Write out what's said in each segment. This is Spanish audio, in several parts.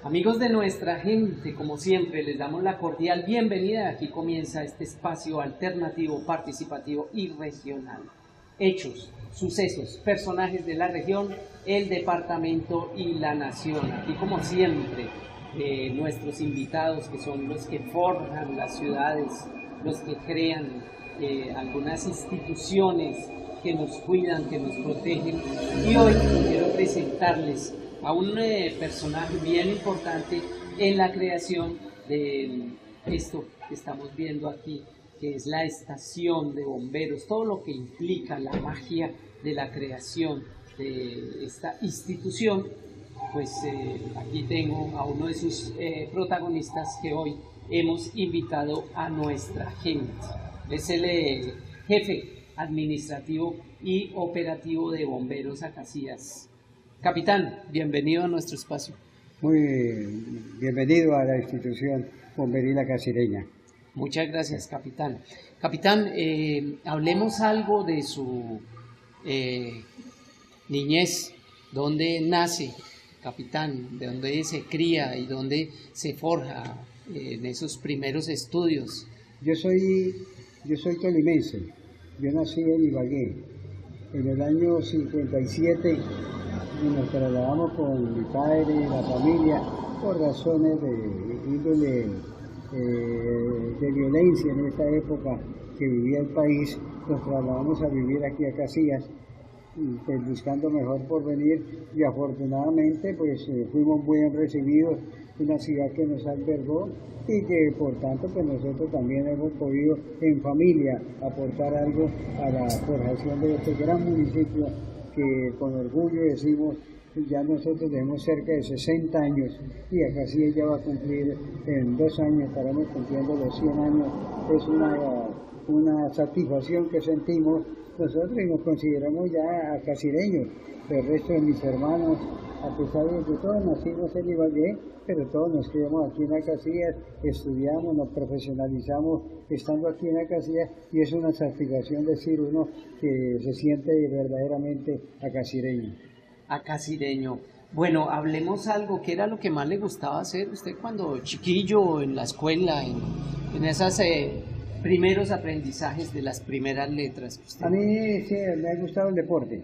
Amigos de nuestra gente, como siempre, les damos la cordial bienvenida. Aquí comienza este espacio alternativo, participativo y regional. Hechos, sucesos, personajes de la región, el departamento y la nación. Aquí, como siempre, nuestros invitados, que son los que forjan las ciudades, los que crean algunas instituciones que nos cuidan, que nos protegen. Y hoy quiero presentarles a un personaje bien importante en la creación de esto que estamos viendo aquí, que es la estación de bomberos, todo lo que implica la magia de la creación de esta institución. Pues aquí tengo a uno de sus protagonistas que hoy hemos invitado a nuestra gente. Es el jefe administrativo y operativo de Bomberos Acacias. Capitán, bienvenido a nuestro espacio. Muy bienvenido a la institución bomberil acacireña. Muchas gracias, capitán. Capitán, hablemos algo de su niñez, dónde nace, capitán, de dónde se cría y dónde se forja en esos primeros estudios. Yo soy tolimense, yo nací en Ibagué. En el año 57 nos trasladamos con mi padre y la familia por razones de índole de violencia en esta época que vivía el país. Nos trasladamos a vivir aquí a Casillas, pues buscando mejor porvenir, y afortunadamente pues fuimos muy bien recibidos, una ciudad que nos albergó y que por tanto pues nosotros también hemos podido en familia aportar algo a la forjación de este gran municipio que con orgullo decimos ya nosotros tenemos cerca de 60 años y Acacias ya va a cumplir en 2 años, estaremos cumpliendo los 100 años. Es una satisfacción que sentimos nosotros y nos consideramos ya acacireños. El resto de mis hermanos, a pesar de que todos nacimos en Ibagué, pero todos nos criamos aquí en Acacias, estudiamos, nos profesionalizamos estando aquí en Acacias y es una satisfacción decir uno que se siente verdaderamente acacireño. Acacireño. Bueno, hablemos algo, ¿qué era lo que más le gustaba hacer usted cuando chiquillo, en la escuela, en esos primeros aprendizajes de las primeras letras que usted... A mí sí, me ha gustado el deporte.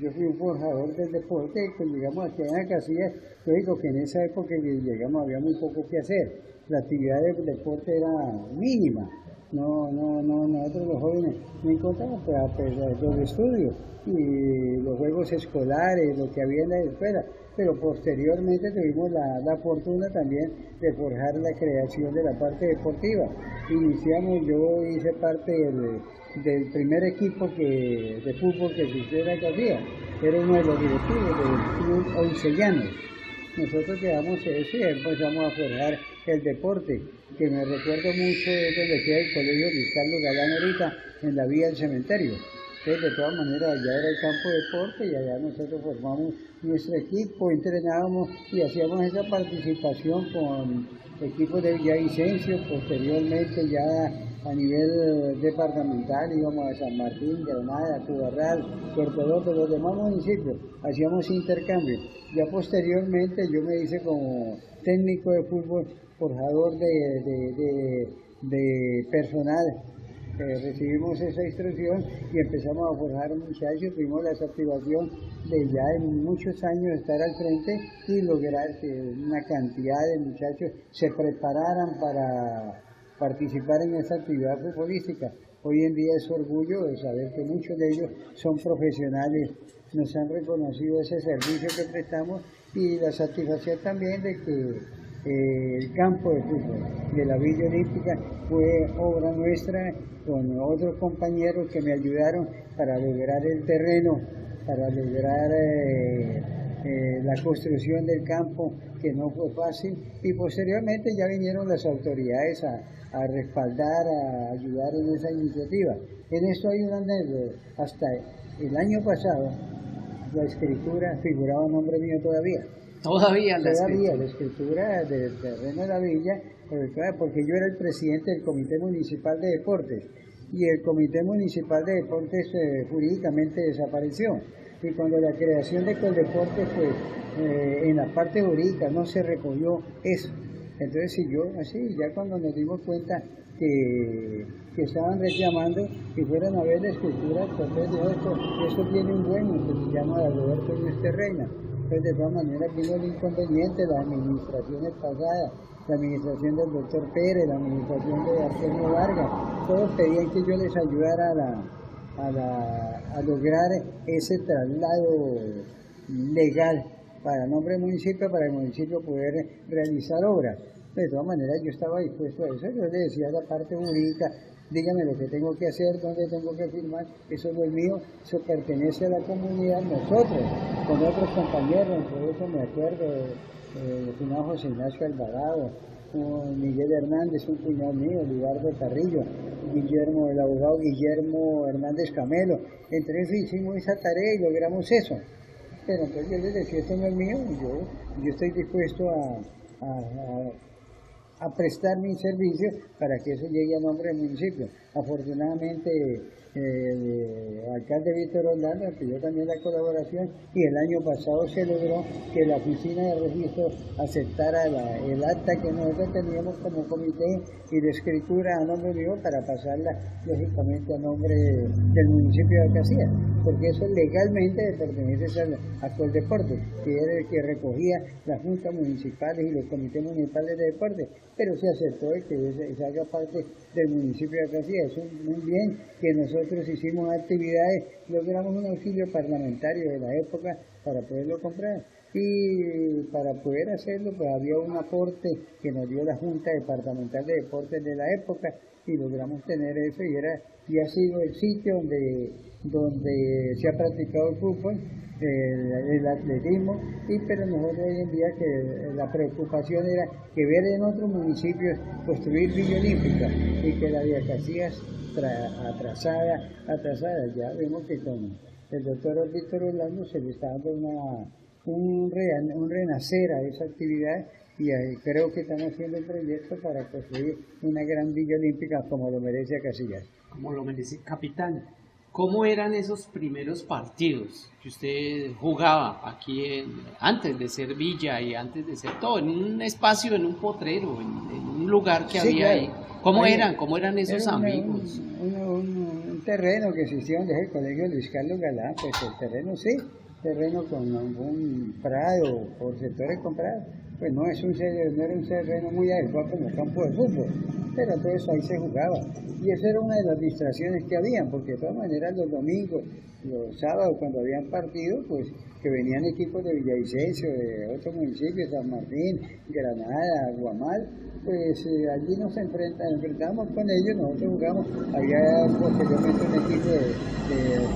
Yo fui un forjador del deporte, pues llegamos aquí en Acacias, yo digo que en esa época que llegamos había muy poco que hacer, la actividad del deporte era mínima, nosotros los jóvenes no encontramos pues, los estudios y los juegos escolares, lo que había en la escuela, pero posteriormente tuvimos la fortuna también de forjar la creación de la parte deportiva. Yo hice parte del primer equipo de fútbol que existió en Acacias, era uno de los directivos del club Oncellanos. Nosotros quedamos eso y empezamos a forjar el deporte, que me recuerdo mucho desde que fui al colegio Luis Carlos Galán ahorita, en la vía del cementerio. Entonces, de todas maneras, allá era el campo de deporte y allá nosotros formamos nuestro equipo, entrenábamos y hacíamos esa participación con equipos de Villavicencio. Posteriormente ya a nivel departamental íbamos a San Martín, Granada, Cubarral, Puerto Doce, los demás municipios, hacíamos intercambio. Ya posteriormente yo me hice como técnico de fútbol, forjador de personal. Recibimos esa instrucción y empezamos a forjar muchachos, tuvimos la satisfacción de ya en muchos años estar al frente y lograr que una cantidad de muchachos se prepararan para participar en esa actividad futbolística. Hoy en día es orgullo de saber que muchos de ellos son profesionales, nos han reconocido ese servicio que prestamos y la satisfacción también de que el campo de fútbol de la Villa Olímpica fue obra nuestra con otros compañeros que me ayudaron para lograr el terreno, para lograr la construcción del campo, que no fue fácil, y posteriormente ya vinieron las autoridades a respaldar, a ayudar en esa iniciativa. En esto hay una anécdota. Hasta el año pasado la escritura figuraba a nombre mío todavía. Todavía la escritura del terreno de la villa, porque yo era el presidente del Comité Municipal de Deportes y el Comité Municipal de Deportes jurídicamente desapareció. Y cuando la creación de Coldeportes, pues en la parte jurídica no se recogió eso. Entonces siguió así, ya cuando nos dimos cuenta que estaban reclamando y fueran a ver la escultura, entonces dijo esto tiene un dueño que se llama Roberto Luis Terreña. Entonces de todas maneras vino el inconveniente, las administraciones pasadas, la administración del doctor Pérez, la administración de Arsenio Vargas, todos pedían que yo les ayudara a lograr ese traslado legal para el nombre del municipio, para el municipio poder realizar obras. De todas maneras yo estaba dispuesto a eso, yo le decía a la parte jurídica, dígame lo que tengo que hacer, dónde tengo que firmar, eso no es mío, eso pertenece a la comunidad, nosotros, con otros compañeros, entre eso me acuerdo, finado José Ignacio Alvarado, Miguel Hernández, un cuñado mío, Libardo Carrillo, Guillermo, el abogado Guillermo Hernández Camelo, entre eso hicimos esa tarea y logramos eso. Pero entonces yo les decía, esto no es mío, yo estoy dispuesto a prestar mis servicios para que eso llegue a nombre del municipio. Afortunadamente, el alcalde Víctor Orlando pidió también la colaboración y el año pasado se logró que la oficina de registro aceptara el acta que nosotros teníamos como comité y de escritura a nombre mío para pasarla lógicamente a nombre del municipio de Alcacías, porque eso legalmente pertenece a Coldeportes, que era el que recogía las juntas municipales y los comités municipales de deporte, pero se aceptó que se haga parte del municipio de Alcacías. Es un bien que nosotros hicimos actividades, logramos un auxilio parlamentario de la época para poderlo comprar. Y para poder hacerlo, pues había un aporte que nos dio la Junta Departamental de Deportes de la época y logramos tener eso y ha sido el sitio donde se ha practicado el fútbol, el atletismo, pero nosotros hoy en día que la preocupación era que ver en otros municipios construir Villa Olímpica y que la de Casillas atrasada, ya vemos que con el doctor Víctor Orlando se le está dando un renacer a esa actividad y creo que están haciendo el proyecto para construir una gran Villa Olímpica como lo merece Casillas. Como lo merece. Capitán, ¿cómo eran esos primeros partidos que usted jugaba aquí antes de ser Villa y antes de ser todo, en un espacio, en un potrero, en un lugar que había claro. ahí? ¿Cómo eran esos amigos? Un terreno que existía donde es el colegio Luis Carlos Galán, pues el terreno sí, terreno con un prado, por sectores comprados, pues no era un terreno muy adecuado como campo de fútbol, pero todo eso ahí se jugaba. Y esa era una de las distracciones que habían, porque de todas maneras los domingos, los sábados cuando habían partido, pues que venían equipos de Villavicencio, de otros municipios, San Martín, Granada, Guamal, pues allí nos enfrentábamos con ellos, nosotros jugamos, había posteriormente un equipo de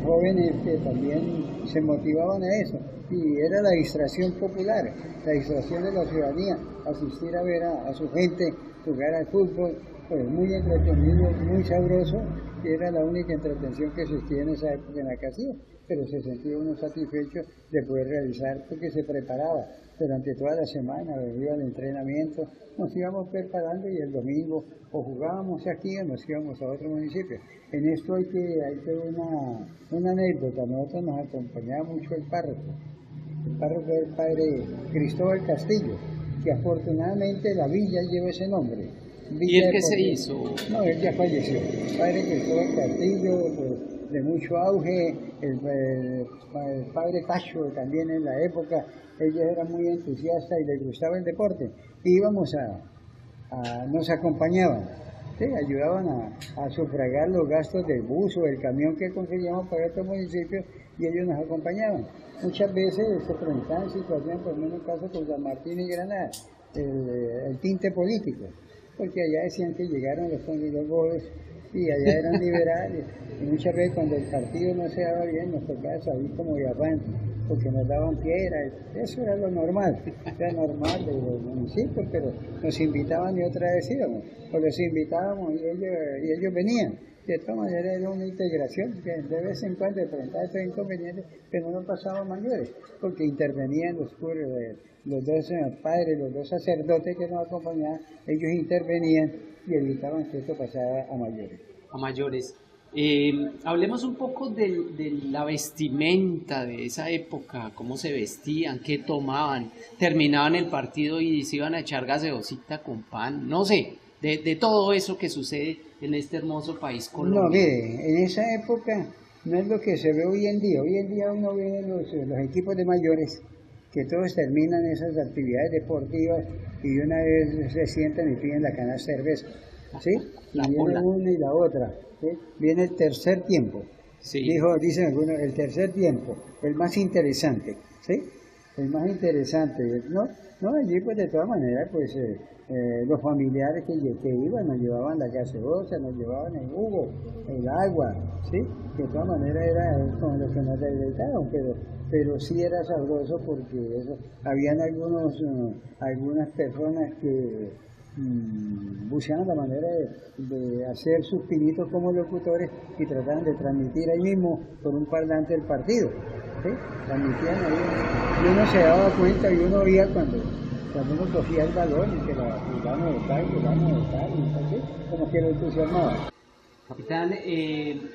jóvenes que también se motivaban a eso, y era la distracción popular, la distracción de la ciudadanía, asistir a ver a su gente jugar al fútbol, pues muy entretenido, muy sabroso, que era la única entretención que existía en esa época en la casilla, pero se sentía uno satisfecho de poder realizar porque se preparaba durante toda la semana, iba al entrenamiento, nos íbamos preparando y el domingo o jugábamos aquí o nos íbamos a otro municipio. En esto hay que una anécdota, nosotros nos acompañaba mucho el párroco era el padre Cristóbal Castillo, que afortunadamente la villa lleva ese nombre. ¿Y él qué se hizo? No, él ya falleció. El padre Cristóbal Castillo, pues, de mucho auge, el padre Cacho también en la época, ellos eran muy entusiastas y les gustaba el deporte. Y nos acompañaban, ¿sí? Ayudaban a sufragar los gastos del bus o del camión que conseguíamos para otros municipios y ellos nos acompañaban. Muchas veces se presentaban situaciones, por ejemplo en el caso con San Martín y Granada, el tinte político, porque allá decían que llegaron los goles y allá eran liberales, y muchas veces cuando el partido no se daba bien nos tocaba salir como de afán, porque nos daban piedra, eso era lo normal, era normal de los municipios, pero nos invitaban y otra vez íbamos, o los invitábamos y ellos venían. De todas maneras era una integración que de vez en cuando enfrentaba estos inconvenientes, pero no pasaban mayores, porque intervenían los dos padres, los dos sacerdotes que nos acompañaban, ellos intervenían y evitaban que esto pasara a mayores. A mayores. Hablemos un poco de la vestimenta de esa época, cómo se vestían, qué tomaban, terminaban el partido y se iban a echar gaseosita con pan, no sé, de todo eso que sucede en este hermoso país No, Colombia. mire, en esa época no es lo que se ve hoy en día. Hoy en día uno ve los equipos de mayores que todos terminan esas actividades deportivas y de una vez se sientan y piden la canasta de cerveza, ¿sí? Y La viene pola. una y la otra, ¿sí? Viene el tercer tiempo. Sí. Dicen algunos, el tercer tiempo, el más interesante, ¿sí? El más interesante, ¿no? No, allí pues de todas maneras, pues los familiares que iban nos llevaban la gaseosa, nos llevaban el jugo, el agua, ¿sí? De todas maneras era con lo que nos deleitaban, pero sí era sabroso porque habían algunas personas que buscaban la manera de hacer sus pinitos como locutores y trataban de transmitir ahí mismo por un parlante el partido, ¿sí? Transmitían ahí, y uno se daba cuenta y uno oía cuando uno cogía el balón y que la fulano de tal, y así, como que lo entusiasmaba. Capitán,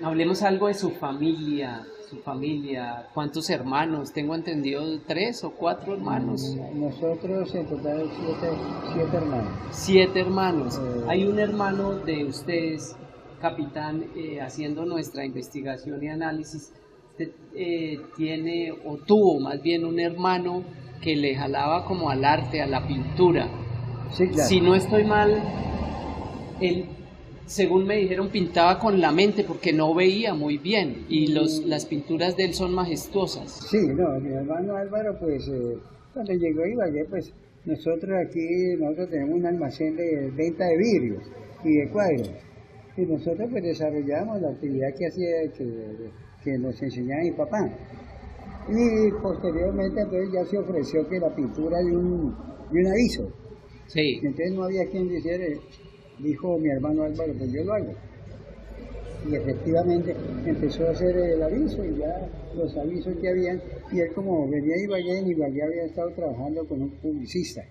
hablemos algo de su familia, ¿cuántos hermanos? Tengo entendido 3 o 4 hermanos. Nosotros en total siete hermanos. 7 hermanos. Eh, Hay un hermano de ustedes, capitán, haciendo nuestra investigación y análisis. Usted tiene o tuvo más bien un hermano que le jalaba como al arte, a la pintura. sí, claro. Si no estoy mal, él, según me dijeron, pintaba con la mente porque no veía muy bien y las pinturas de él son majestuosas. Sí, no, mi hermano Álvaro, pues cuando llegó a Ibagué, pues nosotros tenemos un almacén de venta de vidrios y de cuadros. Y nosotros pues desarrollamos la actividad que nos enseñaba mi papá. Y posteriormente entonces ya se ofreció que la pintura de un aviso. Sí. Entonces no había quien dijera, dijo mi hermano Álvaro, pues yo lo hago. Y efectivamente empezó a hacer el aviso y ya los avisos que habían, y él como venía de Ibagué, en Ibagué había estado trabajando con un publicista,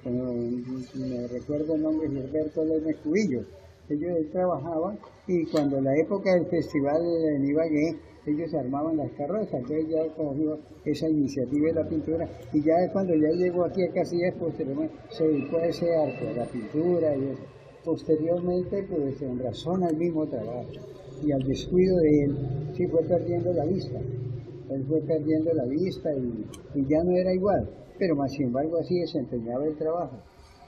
me recuerdo el nombre, Gilberto Lemes Cubillo. Él trabajaba y cuando la época del festival en Ibagué, ellos armaban las carrozas, entonces ya cogió esa iniciativa de la pintura y ya cuando ya llegó aquí a Casillas, posteriormente se dedicó a ese arte, a la pintura y eso. Posteriormente, pues en razón al mismo trabajo y al descuido de él, sí fue perdiendo la vista. Él fue perdiendo la vista y ya no era igual, pero más sin embargo así desempeñaba el trabajo.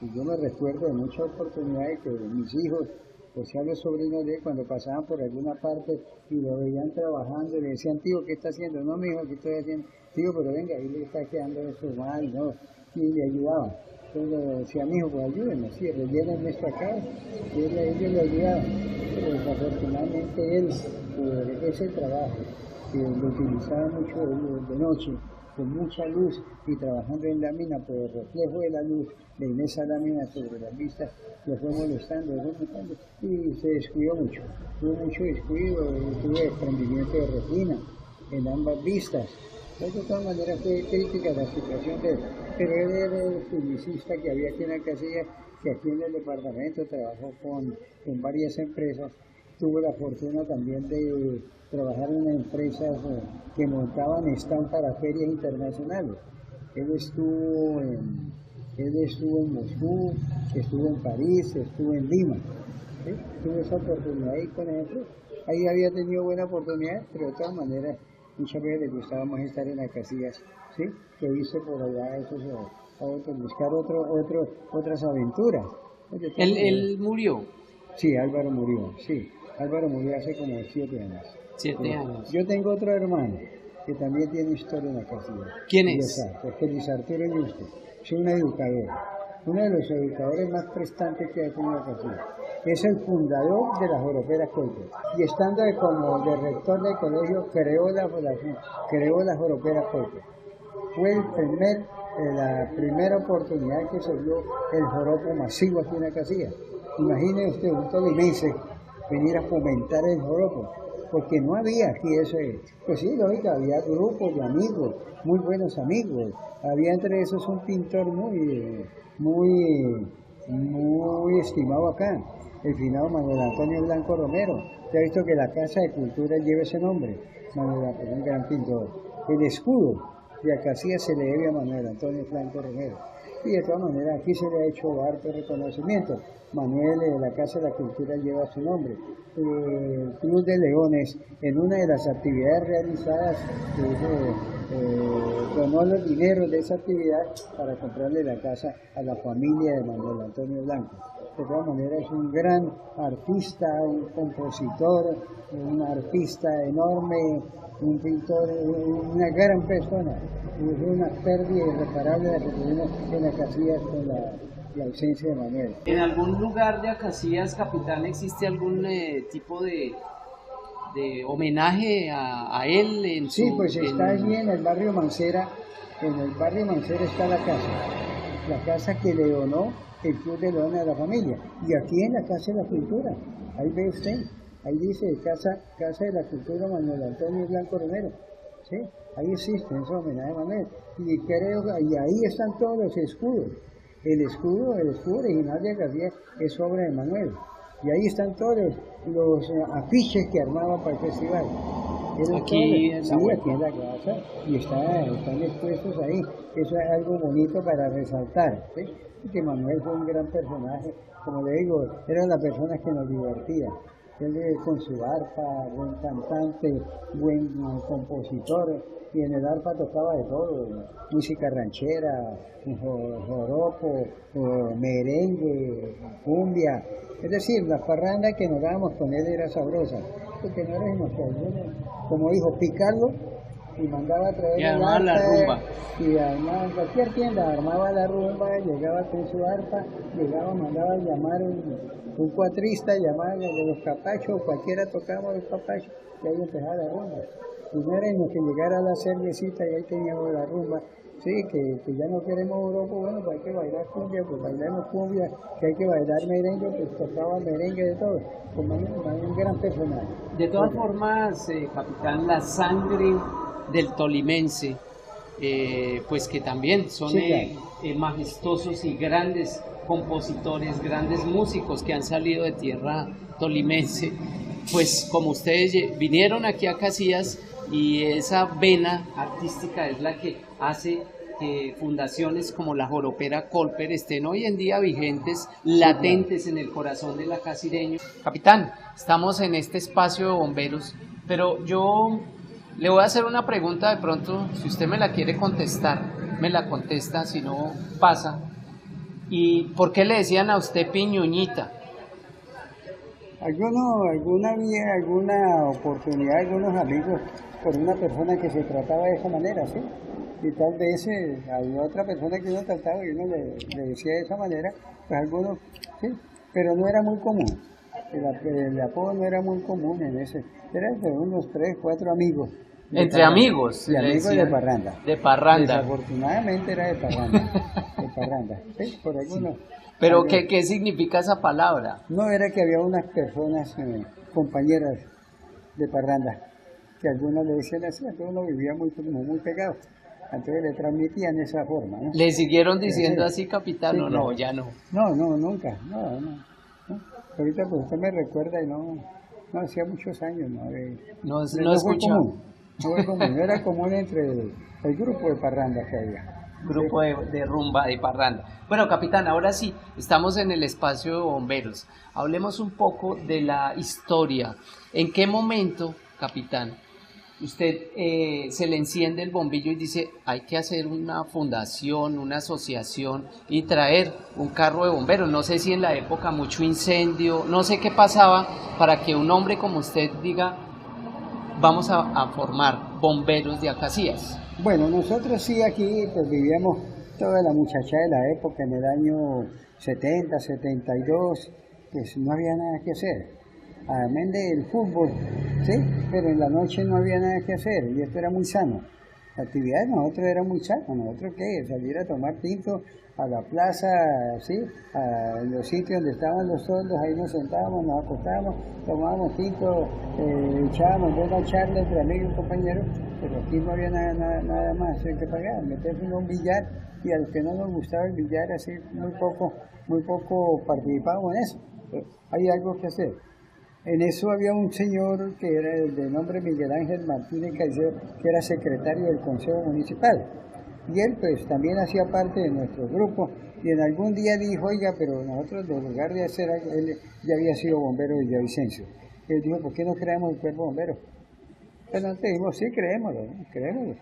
Y yo me recuerdo de muchas oportunidades que mis hijos, o sea los sobrinos de él, cuando pasaban por alguna parte y lo veían trabajando, y le decían, tío, ¿qué está haciendo? No, mi hijo, ¿qué estoy haciendo? Tío, pero venga, ahí le está quedando eso mal, ¿no? Y le ayudaban. Entonces le decía, mi hijo, pues ayúdenme, sí, rellénenme esto acá, y ellos le ayudaban. Pero desafortunadamente él, por ese trabajo, que lo utilizaba mucho de noche, con mucha luz y trabajando en lámina, por el reflejo de la luz de esa lámina sobre las vistas, lo fue molestando, y se descuidó mucho. Tuvo mucho descuido, tuvo desprendimiento de retina en ambas vistas. Entonces, de todas maneras fue crítica la situación de él, pero él era el publicista que había aquí en la casilla, que aquí en el departamento trabajó con varias empresas. Tuvo la fortuna también de trabajar en empresas que montaban stand para ferias internacionales. Él estuvo en Moscú, estuvo en París, estuvo en Lima. ¿Sí? Tuve esa oportunidad y con ejemplo, ahí había tenido buena oportunidad, pero de todas maneras muchas veces le gustaba más estar en las casillas, ¿sí? Que irse por allá a buscar otras aventuras. Él murió. Sí, Álvaro murió, sí. Álvaro murió hace como 7 años. 7 años. Yo tengo otro hermano que también tiene historia en la casilla. ¿Quién es? Luis Arturo Yuste. Es un educador, uno de los educadores más prestantes que ha tenido la casilla. Es el fundador de las Joroperas Coites. Y estando como de rector del colegio, creó las Joroperas Coites. Fue la primera oportunidad que se dio el joropo masivo aquí en la casilla. Imagine usted un tolimense venir a fomentar el joropo, porque no había aquí ese, pues sí, lógico, había grupos de amigos, muy buenos amigos, había entre esos un pintor muy estimado acá, el finado Manuel Antonio Blanco Romero. Se ha visto que la Casa de Cultura lleva ese nombre, Manuel Antonio, un gran pintor. El escudo de Acacias se le debe a Manuel Antonio Blanco Romero. Y de todas maneras aquí se le ha hecho harto reconocimiento. Manuel de la Casa de la Cultura lleva su nombre. El Club de Leones, en una de las actividades realizadas, donó los dineros de esa actividad para comprarle la casa a la familia de Manuel Antonio Blanco. De todas maneras es un gran artista, un compositor, un artista enorme, un pintor, una gran persona. Es una pérdida irreparable la que tuvimos en Acacias con la ausencia de Manuel. ¿En algún lugar de Acacias, capitán, existe algún tipo de homenaje a él? Sí, pues está allí en el barrio Mancera. En el barrio Mancera está la casa que le donó el Club de Leones a la familia. Y aquí en la Casa de la Cultura, ahí ve usted, ahí dice Casa de la Cultura Manuel Antonio Blanco Romero. ¿Sí? Ahí existe ese homenaje a Manuel. Y creo que ahí están todos los escudos. El escudo original de Acacias es obra de Manuel. Y ahí están todos los afiches que armaban para el festival. Aquí en la casa y están expuestos ahí. Eso es algo bonito para resaltar. ¿Sí? Y que Manuel fue un gran personaje. Como le digo, era la persona que nos divertía. Él con su arpa, buen cantante, buen compositor, y en el arpa tocaba de todo, música ranchera, joropo, merengue, cumbia. Es decir, la parranda que nos dábamos con él era sabrosa, porque no era inocente, como dijo, picarlo y mandaba a traer y armaba la rumba. Y armaba en cualquier tienda, armaba la rumba, llegaba con su arpa, mandaba a llamar un cuatrista, llamaba de los capachos, cualquiera tocaba los capachos, y ahí empezaba la rumba. Y no era en lo que llegara la cervecita y ahí teníamos la rumba. Sí, que ya no queremos Europa, bueno, pues hay que bailar cumbia, pues bailamos cumbia, que hay que bailar merengue, pues tocaba merengue de todo, como un gran personaje. De todas formas, capitán, la sangre del tolimense, pues que también son sí, claro. Majestuosos y grandes compositores, grandes músicos que han salido de tierra tolimense, pues como ustedes vinieron aquí a Casillas, y esa vena artística es la que hace que fundaciones como la Joropera Colper estén hoy en día vigentes, latentes en el corazón del acacireño. Capitán, estamos en este espacio de bomberos, pero yo le voy a hacer una pregunta, de pronto, si usted me la quiere contestar, me la contesta, si no pasa. ¿Y por qué le decían a usted Piñuñita? Alguna oportunidad, algunos amigos, por una persona que se trataba de esa manera, ¿sí? Y tal vez había otra persona que uno trataba y uno le decía de esa manera, pues algunos, sí, pero no era muy común. El apodo no era muy común en ese. Era entre unos 3, 4 amigos. Entre amigos. De amigos de parranda. De parranda. Desafortunadamente era de parranda. De parranda. Sí, por algunos. Sí. Pero ¿qué significa esa palabra? No, era que había unas personas, compañeras de parranda, que algunos le decían así, a todos vivía muy pegado. Entonces le transmitían esa forma, ¿no? ¿Le siguieron diciendo así, capitán, sí, o claro. no? Ya no. No, nunca. No. Ahorita pues usted me recuerda y no hacía muchos años, No fue común. No fue común, no era común entre el grupo de parranda que había. Grupo de rumba, de parranda. Bueno, capitán, ahora sí, estamos en el espacio de bomberos. Hablemos un poco de la historia. ¿En qué momento, capitán, usted se le enciende el bombillo y dice, hay que hacer una fundación, una asociación y traer un carro de bomberos? No sé si en la época mucho incendio, no sé qué pasaba para que un hombre como usted diga, vamos a formar bomberos de Acacias. Bueno, nosotros sí aquí pues vivíamos toda la muchachada de la época, en el año 70, 72, pues no había nada que hacer. Además del fútbol, ¿sí? Pero en la noche no había nada que hacer y esto era muy sano. La actividad de nosotros era muy sana. ¿Nosotros qué? Salir a tomar tinto a la plaza, ¿sí? A los sitios donde estaban los toldos, ahí nos sentábamos, nos acostábamos, tomábamos tinto, echábamos buena charla entre amigos y compañeros, pero aquí no había nada más que pagar. Meterse en un billar y a los que no nos gustaba el billar, así muy poco participábamos en eso. hay algo que hacer. En eso había un señor que era de nombre Miguel Ángel Martínez Caicedo, que era secretario del Consejo Municipal. Y él pues también hacía parte de nuestro grupo y en algún día dijo, oiga, pero nosotros en lugar de hacer algo, él ya había sido bombero de Villavicencio. Él dijo, ¿por qué no creamos el cuerpo bombero? Pues nosotros dijimos, sí, creémoslo, ¿no? Creémoslo.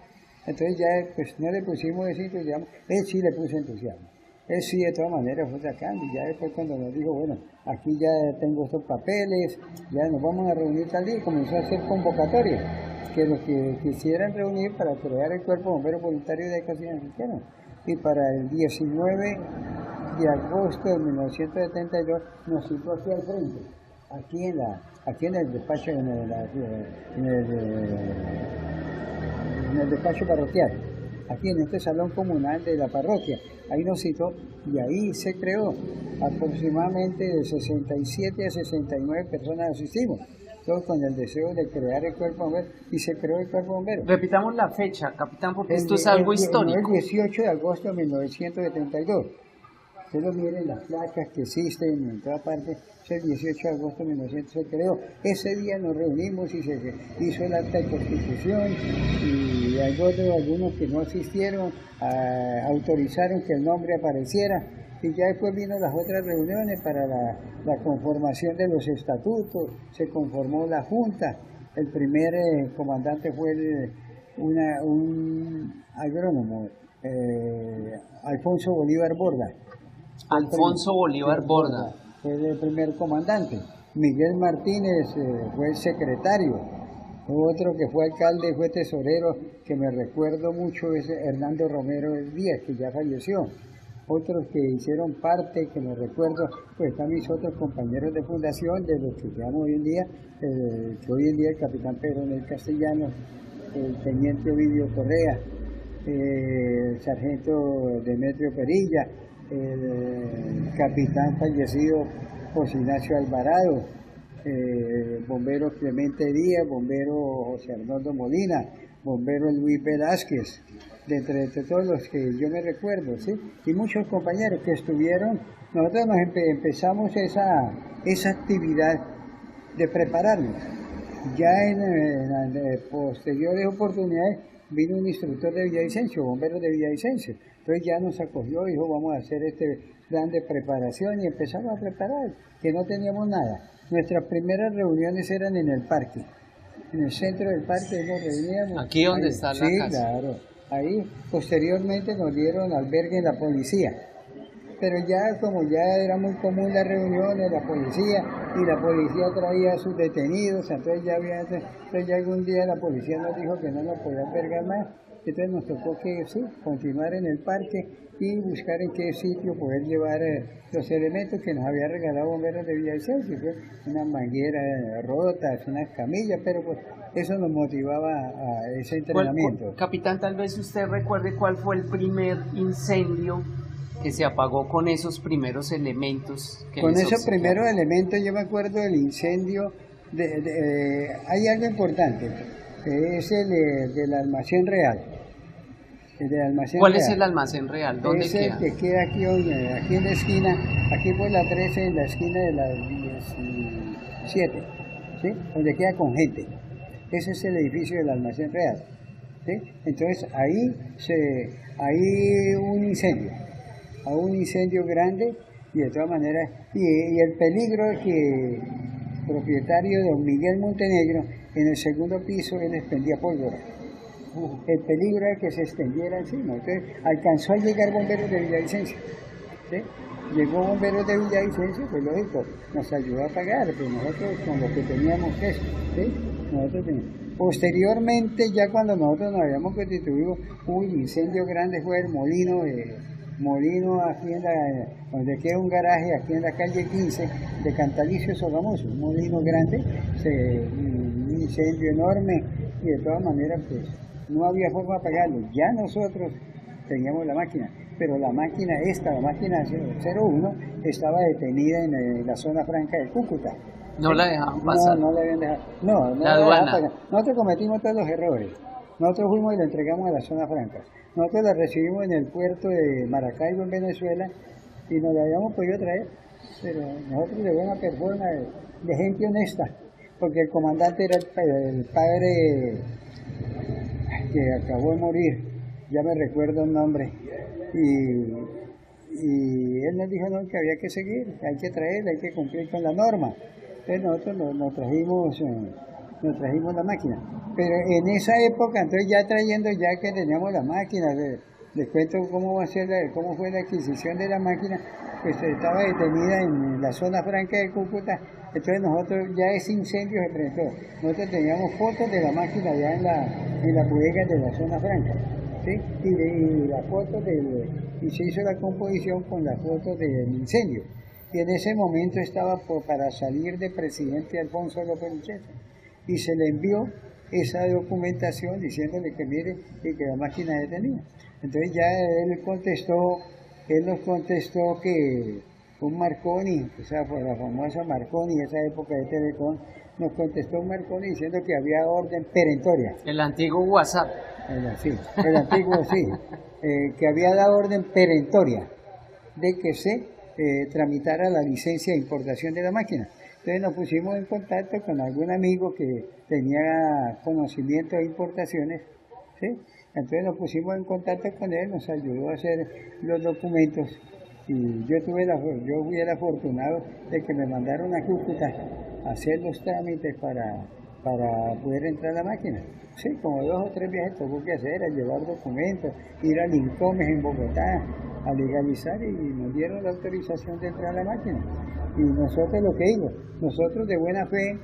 Entonces ya pues no le pusimos ese entusiasmo, él sí le puso entusiasmo. Él sí de todas maneras fue sacando y ya después cuando nos dijo, bueno, aquí ya tengo estos papeles, ya nos vamos a reunir tal día y comenzó a hacer convocatorias, que los que quisieran reunir para crear el cuerpo bombero voluntario de Casilla Mexicana. Y para el 19 de agosto de 1972 nos citó aquí al frente, aquí en el despacho, en el despacho parroquial, aquí en este salón comunal de la parroquia. Ahí nos citó y ahí se creó. Aproximadamente de 67 a 69 personas asistimos, todos con el deseo de crear el cuerpo bombero y se creó el cuerpo bombero. Repitamos la fecha, capitán, porque esto es algo histórico. El 18 de agosto de 1972. Ustedes lo miren, las placas que existen en toda parte, es el 18 de agosto de 1900 se creó. Ese día nos reunimos y se hizo el acta de constitución y algunos que no asistieron autorizaron que el nombre apareciera y ya después vino las otras reuniones para la conformación de los estatutos, se conformó la junta, el primer comandante fue un agrónomo, Alfonso Bolívar Borda. Alfonso Bolívar Borda. Fue el primer comandante. Miguel Martínez fue el secretario. Otro que fue alcalde, fue tesorero, que me recuerdo mucho, es Hernando Romero Díaz, que ya falleció. Otros que hicieron parte, que me recuerdo, pues están mis otros compañeros de fundación, de los que llamo hoy en día, el capitán Pedro Nel Castellanos, el teniente Ovidio Correa, el sargento Demetrio Perilla, el capitán fallecido José Ignacio Alvarado, bombero Clemente Díaz, bombero José Arnoldo Molina, bombero Luis Velázquez, de entre todos los que yo me recuerdo, ¿sí? Y muchos compañeros que estuvieron, nosotros empezamos esa actividad de prepararnos. Ya en posteriores oportunidades vino un instructor de Villavicencio, bombero de Villavicencio. Entonces ya nos acogió y dijo, vamos a hacer este plan de preparación y empezamos a preparar, que no teníamos nada. Nuestras primeras reuniones eran en el parque, en el centro del parque nos reuníamos. Aquí donde está la casa. Sí, claro. Ahí posteriormente nos dieron albergue en la policía. Pero ya como ya era muy común las reuniones, la policía traía a sus detenidos, entonces ya algún día la policía nos dijo que no nos podía albergar más, entonces nos tocó que sí, continuar en el parque y buscar en qué sitio poder llevar los elementos que nos había regalado Bomberos de Villavicencio, unas mangueras rotas, unas camillas, pero pues eso nos motivaba a ese entrenamiento. Capitán, tal vez usted recuerde cuál fue el primer incendio que se apagó con esos primeros elementos. Con esos primeros elementos yo me acuerdo del incendio, hay algo importante, que es el del almacén real. ¿Cuál es el almacén real? ¿Dónde es queda? El que queda aquí en la esquina, aquí por la 13, en la esquina de la 17, ¿sí? Donde queda con gente. Ese es el edificio del almacén real, ¿sí? Entonces ahí hubo un incendio grande y de todas maneras, y el peligro es que el propietario don Miguel Montenegro, en el segundo piso él expendía pólvora. El peligro era que se extendiera encima. Entonces alcanzó a llegar bomberos de Villavicencio, ¿sí? Llegó bomberos de Villavicencio, pues lógico, nos ayudó a apagar, pero nosotros con lo que teníamos eso, ¿sí? Posteriormente, ya cuando nosotros nos habíamos constituido, hubo un incendio grande, fue el molino aquí donde queda un garaje, aquí en la calle 15 de Cantalicio Sogamoso, un molino grande, un incendio enorme, y de todas maneras pues no había forma de apagarlo. Ya nosotros teníamos la máquina, pero la máquina 01 estaba detenida en la zona franca de Cúcuta. No la dejaban pasar. No la habían dejado. No la aduana. Nosotros cometimos todos los errores. Nosotros fuimos y la entregamos a la zona franca. Nosotros la recibimos en el puerto de Maracaibo, en Venezuela, y nos la habíamos podido traer. pero nosotros de buena persona, de gente honesta, porque el comandante era el padre que acabó de morir, ya me recuerdo el nombre, y él nos dijo no, que había que seguir, hay que traer, hay que cumplir con la norma. Entonces nosotros nos trajimos la máquina. Pero en esa época, entonces ya trayendo, ya que teníamos la máquina, les cuento cómo fue la adquisición de la máquina, pues estaba detenida en la zona franca de Cúcuta, entonces nosotros, ya ese incendio se presentó, nosotros teníamos fotos de la máquina ya en la bodega de la zona franca, ¿sí? Y la foto y se hizo la composición con la foto del incendio. Y en ese momento estaba para salir de presidente Alfonso López Uceta, y se le envió esa documentación diciéndole que mire y que la máquina detenida. Entonces ya él nos contestó que un Marconi, o sea, por la famosa Marconi, esa época de Telecom, nos contestó un Marconi diciendo que había orden perentoria. El antiguo WhatsApp. El antiguo sí, que había dado orden perentoria de que se tramitara la licencia de importación de la máquina. Entonces nos pusimos en contacto con algún amigo que tenía conocimiento de importaciones, ¿sí? Entonces nos pusimos en contacto con él, nos ayudó a hacer los documentos y yo fui el afortunado de que me mandaron a Cúcuta a hacer los trámites para poder entrar a la máquina. Sí, como 2 o 3 viajes tuvo que hacer, a llevar documentos, ir al Incomes en Bogotá, a legalizar y nos dieron la autorización de entrar a la máquina. Y nosotros nosotros de buena fe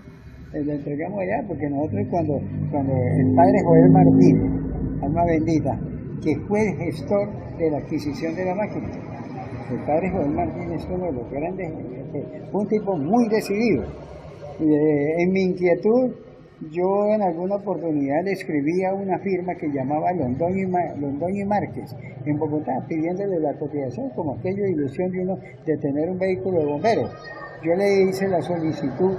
le entregamos allá, porque nosotros cuando el padre Joel Martín, alma bendita, que fue el gestor de la adquisición de la máquina, el padre Joel Martín es uno de los grandes, un tipo muy decidido. En mi inquietud, yo en alguna oportunidad le escribí a una firma que llamaba Londoño y Márquez en Bogotá, pidiéndole la cotización, como aquella ilusión de uno de tener un vehículo de bomberos. Yo le hice la solicitud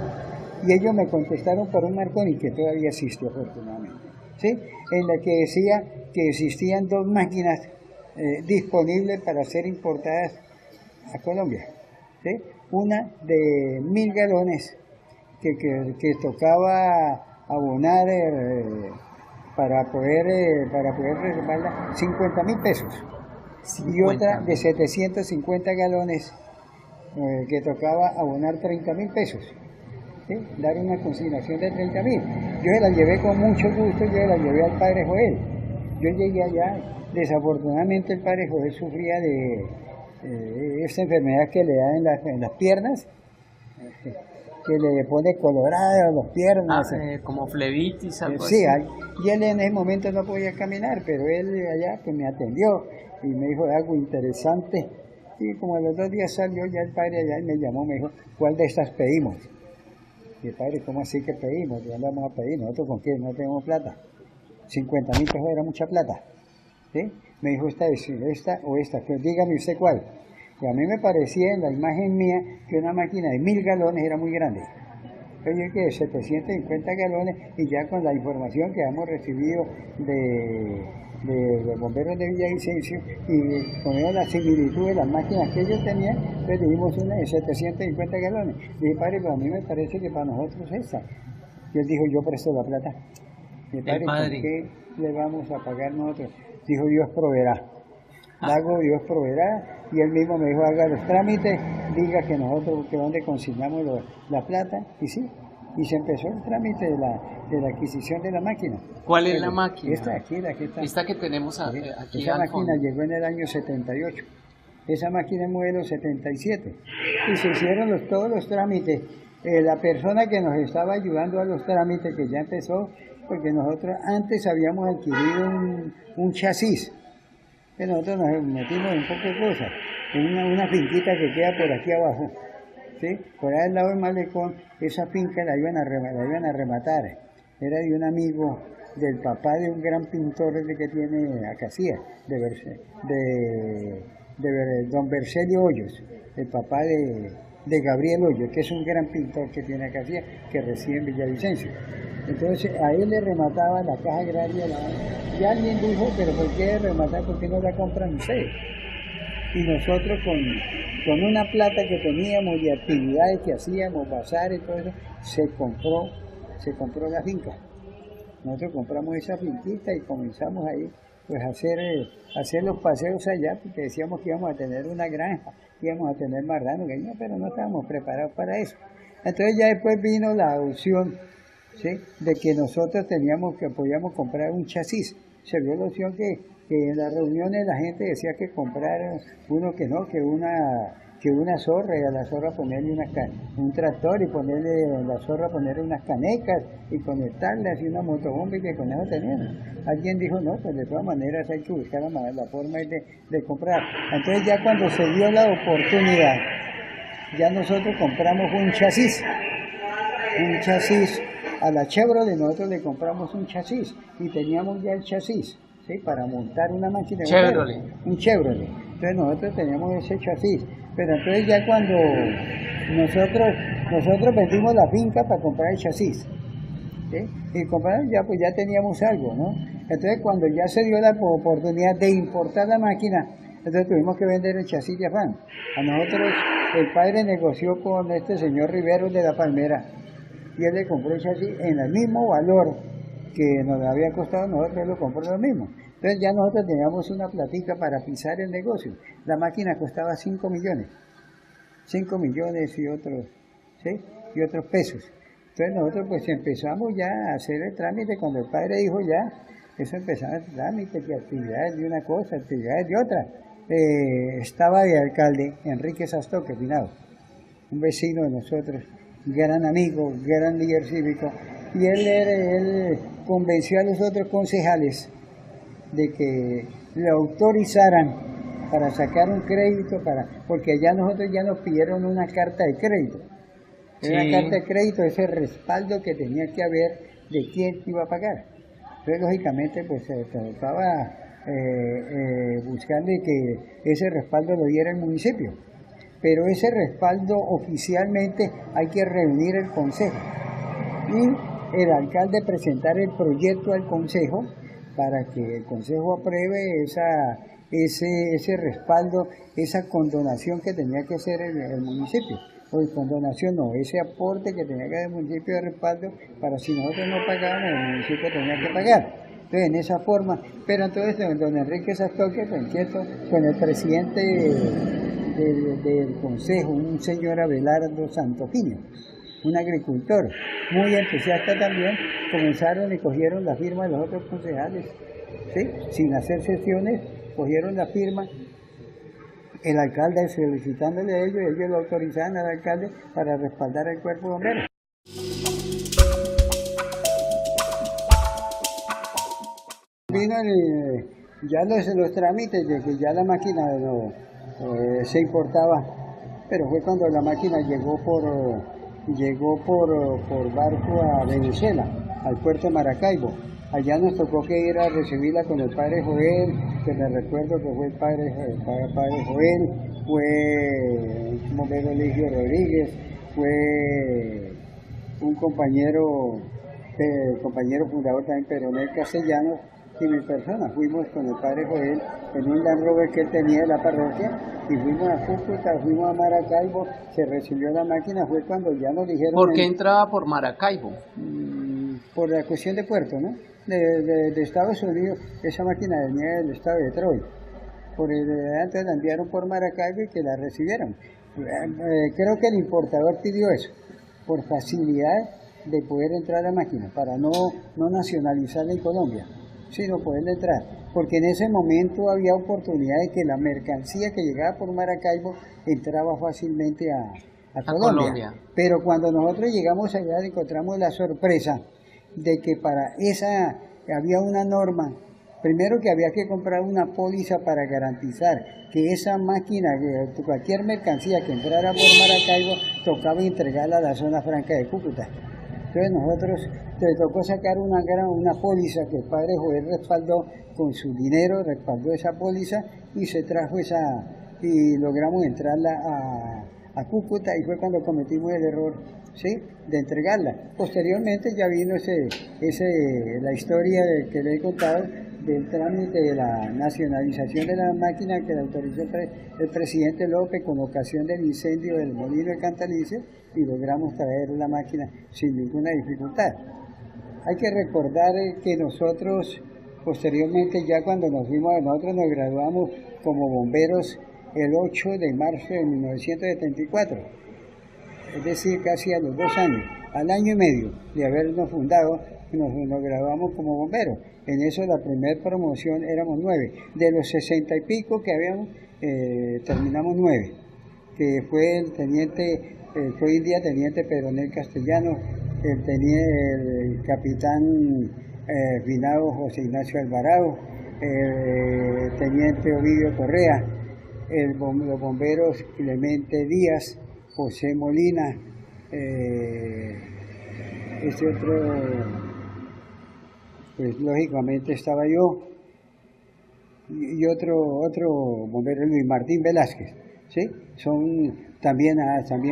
y ellos me contestaron por un Marconi que todavía existe afortunadamente, ¿sí? En la que decía que existían 2 máquinas disponibles para ser importadas a Colombia, ¿sí? Una de 1000 galones que tocaba abonar para poder reservarla 50.000 pesos, y otra de 750 galones que tocaba abonar 30.000 pesos, ¿sí? Dar una consignación de 30.000. Yo se la llevé con mucho gusto, yo se la llevé al padre Joel. Yo llegué allá, desafortunadamente el padre Joel sufría de esta enfermedad que le da en las piernas, que le pone colorado las piernas. Como flebitis, algo sí, así. Y él en ese momento no podía caminar, pero él allá pues me atendió y me dijo algo interesante. Y como a los 2 días salió ya el padre allá y me llamó, me dijo, ¿cuál de estas pedimos? Y el padre, ¿cómo así que pedimos? ¿Ya la vamos a pedir? ¿Nosotros con qué? No tenemos plata. 50.000 pesos era mucha plata, ¿sí? Me dijo, esta o esta, pues dígame usted cuál. Y a mí me parecía en la imagen mía que una máquina de 1000 galones era muy grande. Yo llegué de 750 galones y ya con la información que hemos recibido de los bomberos de Villavicencio y con la similitud de las máquinas que ellos tenían, pues dijimos una de 750 galones. Y dije, padre, pero a mí me parece que para nosotros esta. Y él dijo, yo presto la plata. Y padre, ¿por qué le vamos a pagar nosotros? Dijo, Dios proveerá. Hago, Dios proveerá, y él mismo me dijo, haga los trámites, diga que nosotros, que donde consignamos la plata, y sí, y se empezó el trámite de la adquisición de la máquina. ¿Cuál es la máquina? Esta que tenemos aquí. Esa máquina llegó en el año 78, esa máquina es modelo 77, y se hicieron todos los trámites. La persona que nos estaba ayudando a los trámites, que ya empezó, porque nosotros antes habíamos adquirido un chasis, que nosotros nos metimos en poco de cosas, en una finquita que queda por aquí abajo, ¿sí? Por ahí al lado del malecón, esa finca la iban a rematar, era de un amigo del papá de un gran pintor que tiene Acacia, de don Bercelio Hoyos, el papá de Gabriel Hoyos, que es un gran pintor que tiene Acacia, que reside en Villavicencio. Entonces a él le remataba la caja agraria, y alguien dijo, pero ¿por qué rematar? ¿Por qué no la compran ustedes? y nosotros con una plata que teníamos y actividades que hacíamos, bazares y todo eso, se compró la finca. Nosotros compramos esa finquita y comenzamos ahí pues a hacer los paseos allá, porque decíamos que íbamos a tener una granja, que íbamos a tener marrano, pero no estábamos preparados para eso. Entonces ya después vino la opción, ¿sí?, de que nosotros podíamos comprar un chasis. Se vio la opción que en las reuniones la gente decía que comprar uno que no, que una zorra, y a la zorra ponerle un tractor, y ponerle a la zorra ponerle unas canecas y conectarle así una motobomba, y que con eso tenían. Alguien dijo, no, pues de todas maneras hay que buscar la forma de comprar. Entonces ya cuando se dio la oportunidad, ya nosotros compramos un chasis, a la Chevrolet nosotros le compramos un chasis, y teníamos ya el chasis, ¿sí?, para montar una máquina de Chevrolet. un Chevrolet. Entonces nosotros teníamos ese chasis, pero entonces ya cuando nosotros vendimos la finca para comprar el chasis, ¿sí?, y comprar pues ya teníamos algo, ¿no? Entonces cuando ya se dio la oportunidad de importar la máquina, entonces tuvimos que vender el chasis de afán. A nosotros el padre negoció con este señor Rivero de la Palmera, y él le compró el chasis en el mismo valor que nos había costado, nosotros él lo compró lo mismo. Entonces ya nosotros teníamos una platica para pisar el negocio. La máquina costaba 5 millones y otros, ¿sí?, y otros pesos. Entonces nosotros pues empezamos ya a hacer el trámite. Cuando el padre dijo ya, eso empezaba el trámite, que actividades de una cosa, actividades de otra. Estaba de alcalde Enrique Sastoque, finado, un vecino de nosotros, gran amigo, gran líder cívico, y él convenció a los otros concejales de que le autorizaran para sacar un crédito, porque allá nosotros ya nos pidieron una carta de crédito. Sí. Una carta de crédito, ese respaldo que tenía que haber de quién iba a pagar. Entonces, lógicamente, pues se estaba buscando que ese respaldo lo diera el municipio. Pero ese respaldo oficialmente hay que reunir el consejo y el alcalde presentar el proyecto al consejo para que el consejo apruebe ese respaldo, esa condonación que tenía que hacer el municipio. O condonación no, ese aporte que tenía que hacer el municipio de respaldo, para si nosotros no pagábamos, el municipio tenía que pagar. Entonces, en esa forma, pero entonces don Enrique Sastoque, con el presidente del consejo, un señor Abelardo Santofimio, un agricultor muy entusiasta también, comenzaron y cogieron la firma de los otros concejales, ¿sí?, sin hacer sesiones, cogieron la firma, el alcalde solicitándole a ellos, y ellos lo autorizaban al alcalde para respaldar al cuerpo de bomberos. Vino ya los trámites de que ya la máquina se importaba, pero fue cuando la máquina llegó por barco a Venezuela, al puerto de Maracaibo. Allá nos tocó que ir a recibirla con el padre Joel, que me recuerdo que fue el padre Joel, fue un bombero Eligio Rodríguez, fue un compañero fundador también, Peronel Castellanos, y mi persona. Fuimos con el padre Joel en un Land Rover que él tenía de la parroquia, y fuimos a Cúcuta, fuimos a Maracaibo, se recibió la máquina. Fue cuando ya nos dijeron... ¿Por qué entraba por Maracaibo? Por la cuestión de puerto, ¿no? De Estados Unidos, esa máquina venía del estado de Detroit. Antes la enviaron por Maracaibo y que la recibieron. Creo que el importador pidió eso, por facilidad de poder entrar a la máquina, para no nacionalizarla en Colombia, sino poderle entrar, porque en ese momento había oportunidad de que la mercancía que llegaba por Maracaibo entraba fácilmente a Colombia. Pero cuando nosotros llegamos allá encontramos la sorpresa de que para esa había una norma, primero que había que comprar una póliza para garantizar que esa máquina, cualquier mercancía que entrara por Maracaibo, tocaba entregarla a la zona franca de Cúcuta. Entonces nosotros le tocó sacar una póliza que el padre Joel respaldó con su dinero, respaldó esa póliza, y se trajo y logramos entrarla a Cúcuta, y fue cuando cometimos el error, ¿sí?, de entregarla. Posteriormente ya vino la historia que le he contado, del trámite de la nacionalización de la máquina que la autorizó el presidente López con ocasión del incendio del molino de Cantalice, y logramos traer la máquina sin ninguna dificultad. Hay que recordar que nosotros posteriormente, ya cuando nosotros nos graduamos como bomberos el 8 de marzo de 1974, es decir, casi a los 2 años, al año y medio de habernos fundado, nos graduamos como bomberos. En eso la primera promoción éramos 9, de los 60 y pico que habíamos, terminamos 9, que fue el teniente, fue hoy día teniente Pedronel Castellano, el capitán finado José Ignacio Alvarado, el teniente Ovidio Correa, los bomberos Clemente Díaz, José Molina, este otro, pues lógicamente estaba yo, y otro bombero, Luis Martín Velázquez, ¿sí? Son también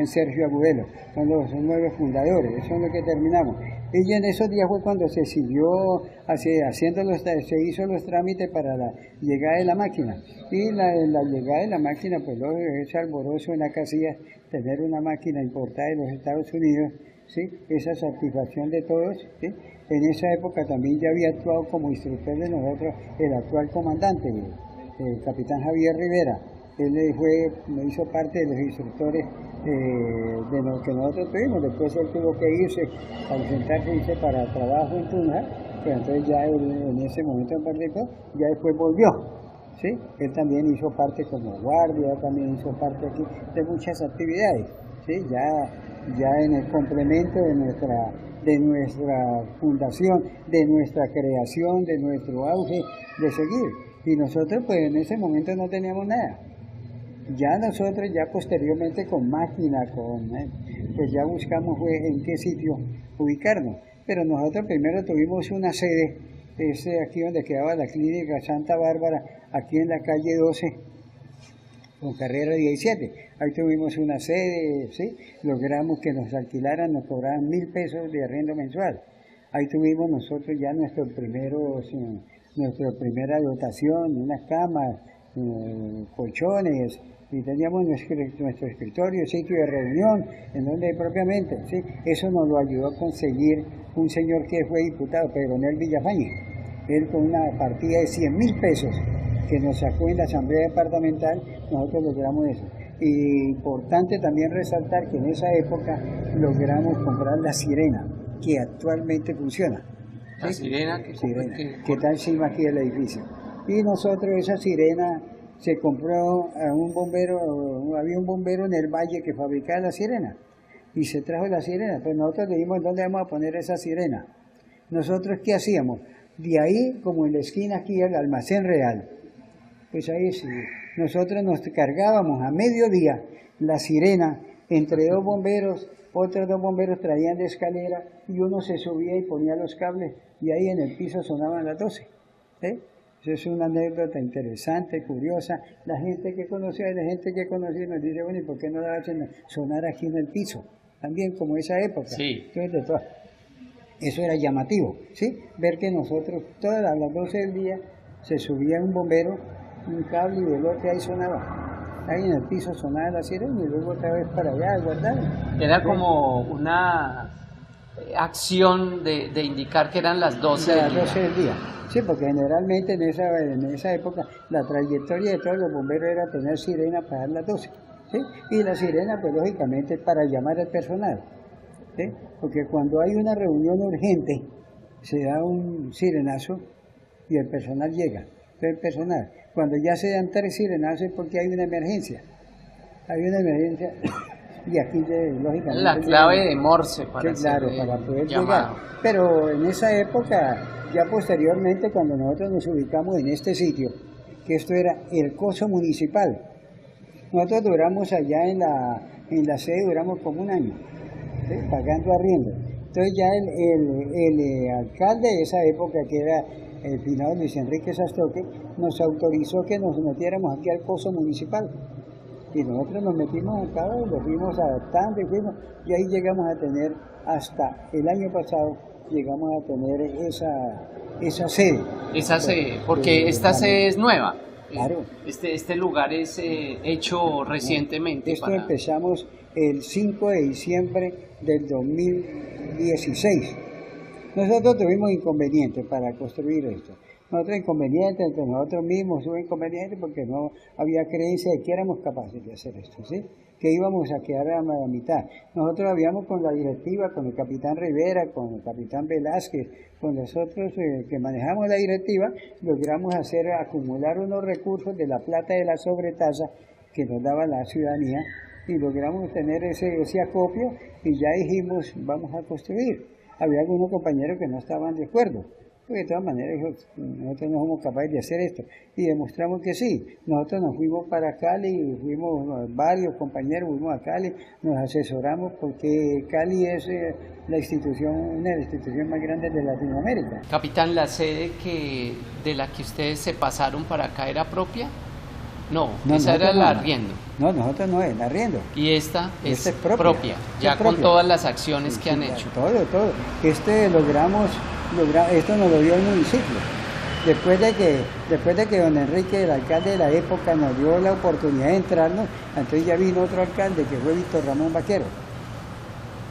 Sergio Agudelo, son 9 fundadores, eso es lo que terminamos. Y en esos días fue cuando se siguió se hizo los trámites para la llegada de la máquina. Y la llegada de la máquina, pues es alboroso en la casilla tener una máquina importada de los Estados Unidos, ¿sí? Esa satisfacción de todos, ¿sí? En esa época también ya había actuado como instructor de nosotros el actual comandante, el capitán Javier Rivera. Él me hizo parte de los instructores de lo que nosotros tuvimos. Después él tuvo que irse, ausentarse para trabajo en Tunja, pero entonces ya en ese momento participó, ya después volvió, ¿sí? Él también hizo parte como guardia, también hizo parte aquí de muchas actividades, ¿sí? Ya en el complemento de nuestra fundación, de nuestra creación, de nuestro auge, de seguir. Y nosotros pues en ese momento no teníamos nada. Ya nosotros, ya posteriormente con máquina, pues ya buscamos en qué sitio ubicarnos. Pero nosotros primero tuvimos una sede, es aquí donde quedaba la clínica Santa Bárbara, aquí en la calle 12, con carrera 17. Ahí tuvimos una sede, ¿sí? Logramos que nos alquilaran, nos cobraran 1.000 pesos de arriendo mensual. Ahí tuvimos nosotros ya nuestra primera dotación, unas camas, colchones, y teníamos nuestro escritorio, sitio de reunión, en donde propiamente, ¿sí? Eso nos lo ayudó a conseguir un señor que fue diputado, Pedronel Villafañe. Él con una partida de 100.000 pesos que nos sacó en la Asamblea Departamental, nosotros logramos eso. Y importante también resaltar que en esa época logramos comprar la sirena, que actualmente funciona. ¿Sí? La sirena que está encima aquí del edificio. Y nosotros esa sirena se compró a un bombero, había un bombero en el valle que fabricaba la sirena, y se trajo la sirena. Pues nosotros le dijimos, ¿dónde vamos a poner esa sirena? Nosotros, ¿qué hacíamos? De ahí, como en la esquina aquí, al almacén real, pues ahí sí, nosotros nos cargábamos a mediodía la sirena entre 2 bomberos, otros 2 bomberos traían de escalera, y uno se subía y ponía los cables, y ahí en el piso sonaban las 12. ¿Sí? Eso es una anécdota interesante, curiosa. La gente que conocía nos dice, bueno, ¿y por qué no la hacen sonar aquí en el piso? También como esa época. Sí. Entonces, eso era llamativo, ¿sí? Ver que nosotros, todas las 12 del día, se subía un bombero, un cable, y del otro ahí sonaba. Ahí en el piso sonaba la sirena, y luego otra vez para allá, guardar. Era como una acción de indicar que eran las 12 del día. Las 12 del día. Sí, porque generalmente en esa época la trayectoria de todos los bomberos era tener sirena para dar las 12, ¿sí? Y la sirena, pues lógicamente, para llamar al personal, ¿sí? Porque cuando hay una reunión urgente, se da un sirenazo y el personal llega. Entonces el personal, cuando ya se dan 3 sirenazos es porque hay una emergencia. Hay una emergencia y aquí lógicamente... La clave de Morse para, sí, claro, para poder llegar. Pero en esa época... Ya posteriormente, cuando nosotros nos ubicamos en este sitio, que esto era el coso municipal, nosotros duramos allá en la sede, duramos como 1 año, ¿sí? Pagando arriendo. Entonces ya el alcalde de esa época, que era el finado Luis Enrique Sastoque, nos autorizó que nos metiéramos aquí al coso municipal. Y nosotros nos metimos acá, lo fuimos adaptando y ahí llegamos a tener, hasta el año pasado, llegamos a tener esa sede. Esa sede, porque esta sede es nueva. Claro. Este lugar es hecho recientemente. Esto empezamos el 5 de diciembre del 2016. Nosotros tuvimos inconvenientes para construir esto. Nosotros inconvenientes entre nosotros mismos, hubo inconvenientes porque no había creencia de que éramos capaces de hacer esto, ¿sí? Que íbamos a quedar a la mitad. Nosotros habíamos con la directiva, con el capitán Rivera, con el capitán Velázquez, con los otros que manejamos la directiva, logramos acumular unos recursos de la plata de la sobretasa que nos daba la ciudadanía y logramos tener ese acopio y ya dijimos, vamos a construir. Había algunos compañeros que no estaban de acuerdo. Porque de todas maneras nosotros no somos capaces de hacer esto y demostramos que sí. Nosotros nos fuimos para Cali, varios compañeros fuimos a Cali, nos asesoramos porque Cali es una de las instituciones más grandes de Latinoamérica. Capitán, ¿la sede de la que ustedes se pasaron para acá era propia? No, esa era el arriendo. No, nosotros no, el arriendo. Y esta es propia, ya con todas las acciones que han hecho. Todo. Esto nos lo dio el municipio. Después de que don Enrique, el alcalde de la época, nos dio la oportunidad de entrarnos, entonces ya vino otro alcalde que fue Víctor Ramón Vaquero.